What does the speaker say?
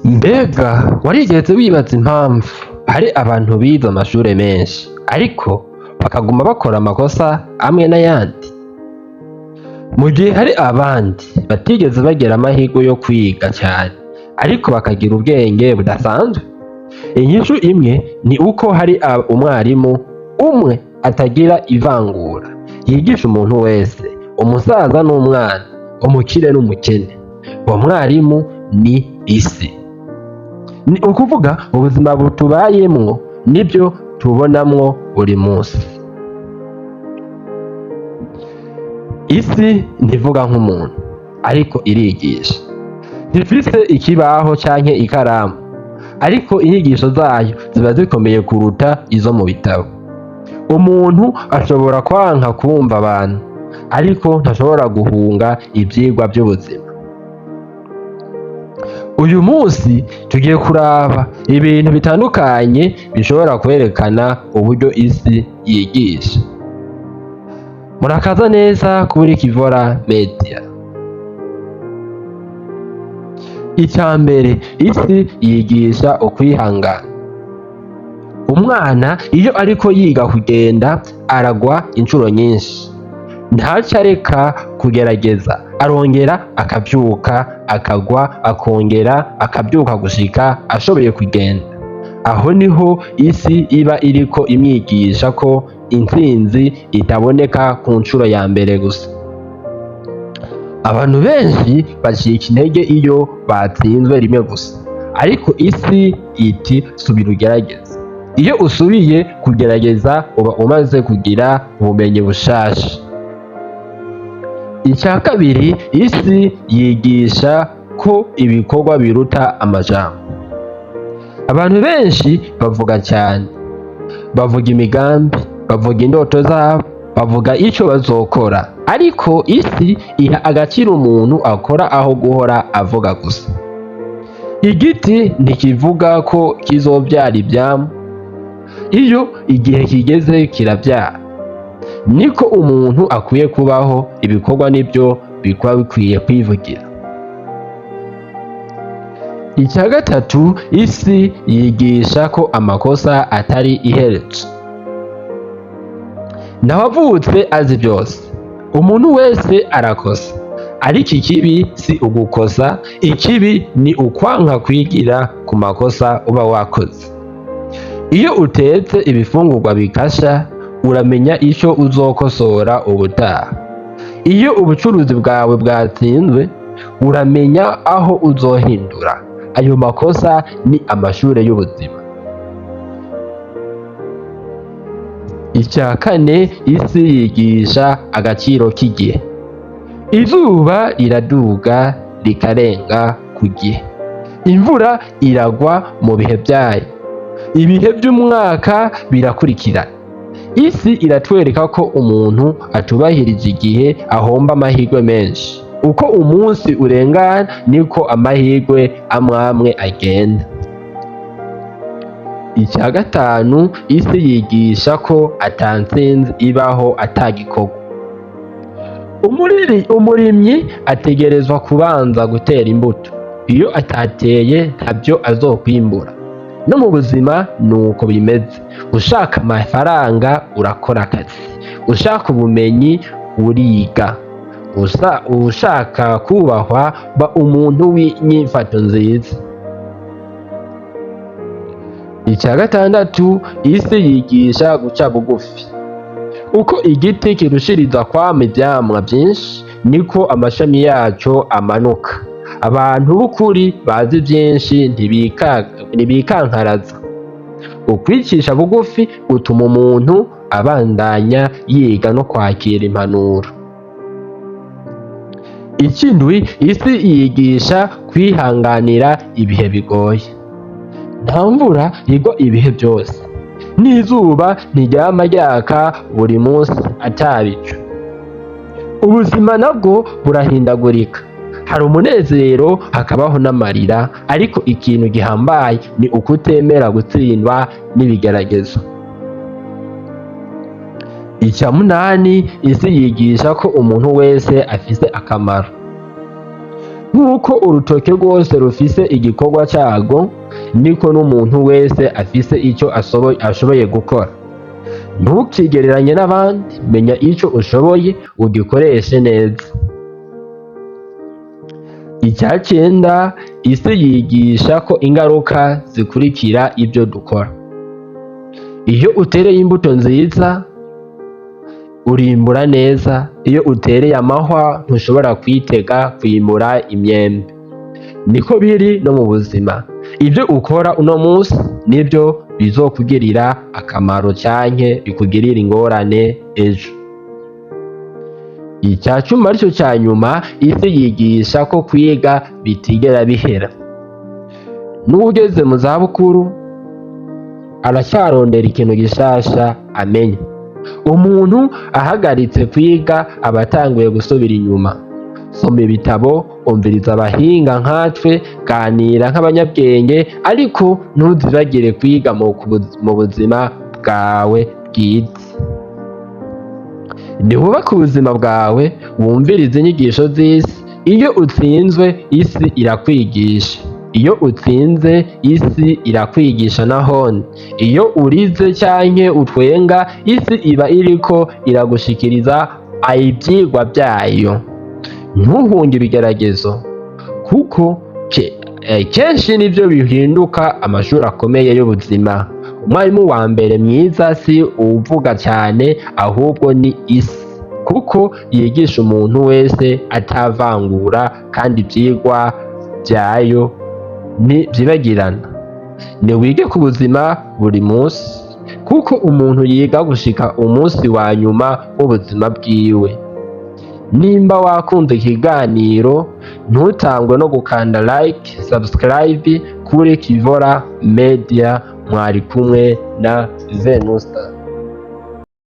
Mbega warigeze wibaza impamvu hari abantu bize amashure menshi ariko bakaguma bakora amakosa amwe n'ayandi, mu gihe hari abandi batigeze bagira amahirwe yo kwiga cyane ariko bakagira ubwenge budasanzwe? Inyishu imwe ni uko hari umwarimu umwe atagira ivangura, yigisha umuntu wese, umusaza n'umwana, umukire n'umukene. Uwo mwarimu ni isi. Ni ukuvuga ubuzima butubayemwo nibyo tubonamwo buri munsi. Isi ntivuga nk'umuntu ariko irigisha, ntifise ikibaho canke ikaramu ariko inyigisho zayo ziba zikomeye kuruta izo mu bitabo. Umuntu ashobora kwanka kumva abantu ariko ntashobora guhunga ivyigwa by'ubuzima. Uyu munsi tugiye kuraba ibintu bitandukanye bishobora kwerekana uburyo isi yigisha. Murakaza neza kuri Kivora Media. Icya mbere, isi yigisha ukwihangana. Umwana iyo ariko yiga kugenda aragwa inshuro nyinshi, ntaca areka kugerageza, arongera akavyuka, akagwa, akongera akavyuka gushika ashoboye kugenda. Aho niho isi iba iriko imwigisha ko intsinzi itaboneka ku nshuro ya mbere gusa. Abantu benshi bacika intege iyo batsinzwe rimwe gusa, ariko isi iti subira ugerageze. Iyo usubiye kugerageza uba umaze kugira ubumenyi bushasha. Icya kabiri, isi yigisha ko ibikorwa biruta amajambo. Abantu benshi bavuga cyane, bavuga imigambi, bavuga indoto zabo, bavuga icyo bazokora, ariko isi iha agaciro umuntu akora aho guhora avuga gusa. Igiti ntikivuga ko kizovyara ivyamwa, iyo igihe kigeze kiravyara. Niko umuntu akwiye kubaho, ibikorwa nibyo bikaba bikwiye kwivugira. Icya gatatu, isi yigisha ko amakosa atari iherezo. Ntawavutse azi byose, umuntu wese arakosa, ariko ikibi si ugukosa, ikibi ni ukwanka kwigira ku makosa uba wakoze. Iyo utetse ibifungurwa bikasha, uramenya icyo uzokosora ubutaha. Iyo ubucuruzi bwawe bwatsinzwe, uramenya aho uzohindura. Ayo makosa ni amashure y'ubuzima. Icya kane, isi yigisha agaciro k'igihe. Izuba riraduga rikarenga ku gihe, imvura iragwa mu bihe byayo, ibihe by'umwaka birakurikirana. Isi iratwereka ko umuntu atubahirije igihe ahomba amahirwe menshi. Uko umunsi urengana niko amahirwe amwamwe agenda. Icya gatanu, isi yigisha ko atantsinzi ibaho atagikorwa. Umurimyi ategerezwa kubanza gutera imbuto, iyo atateye ntabyo azokwimbura. No mu buzima nuko bimeze. Ushaka amafaranga urakora akazi, ushaka ubumenyi uriga, ushaka kubahwa ba umuntu w'inyifato nziza. Icya gatandatu, isi yigisha guca bugufi. Uko igiti kirushiriza kwama ivyamwa vyinshi, niko amashami yaco amanuka. Abantu b'ukuri bazi vyinshi ntibikankaraza. Ukwicisha bugufi gutuma umuntu abandanya yiga no kwakira impanuro. Ikindwi, isi yigisha kwihanganira ibihe bigoye. Nta mvura igwa ibihe byose, n'izuba ntiryama ryaka buri munsi atabicu. Ubuzima nabwo burahindagurika, hari umunezero hakabaho n'amarira, ariko ikintu gihambaye ni ukutemera gutsindwa n'ibigeragezo. Icya munani, isi yigisha ko umuntu wese afise akamaro. Nk'uko urutoke rwose rufise igikorwa carwo, niko n'umuntu wese afise ico ashoboye gukora. Ntukigereranye n'abandi, menya ico ushoboye ugikoreshe neza. Icya cenda, isi yigisha ko ingaruka zikurikira ivyo dukora. Iyo utereye imbuto nziza, urimbura neza. Iyo utereye amahwa, ntushobora kwitega kwimbura imyembe. Niko biri no mu buzima. Ivyo ukora uno munsi nivyo bizokugirira akamaro canke bikugirira ingorane ejo. Icya cumi arico ca nyuma, isi yigisha ko kwiga bitigera bihera. N'uwugeze mu zabukuru aracyarondera ikintu gishasha amenya. Umuntu ahagaritse kwiga aba atanguye gusubira inyuma. Soma ibitabo, umviriza abahinga nkatwe, ganira nk'abanyabwenge, ariko ntuzibagire kwiga mu buzima bwawe bwite. Niwubake ubuzima bwawe, wumvirize inyigisho z'isi. Iyo utsinzwe, isi irakwigisha. Iyo utsinze, isi irakwigisha nahone. Iyo urize canke utwenga, isi iba iriko iragushikiriza ivyigwa vyayo. Ntuhunge ibigeragezo, kuko kenshi nivyo bihinduka amashuri akomeye y'ubuzima. Umwarimu wa mbere mwiza si uwuvuga cane, ahubwo ni isi, kuko yigisha umuntu wese atavangura, kandi ivyigwa vyayo vyibagirana. Niwige ku buzima buri munsi, kuko umuntu yiga gushika umunsi wa nyuma w'ubuzima bwiwe. Nimba wakunze ikiganiro, ntutangwe no gukanda like, subscribe kuri Kivora Media. Mwari kumwe na Venusta.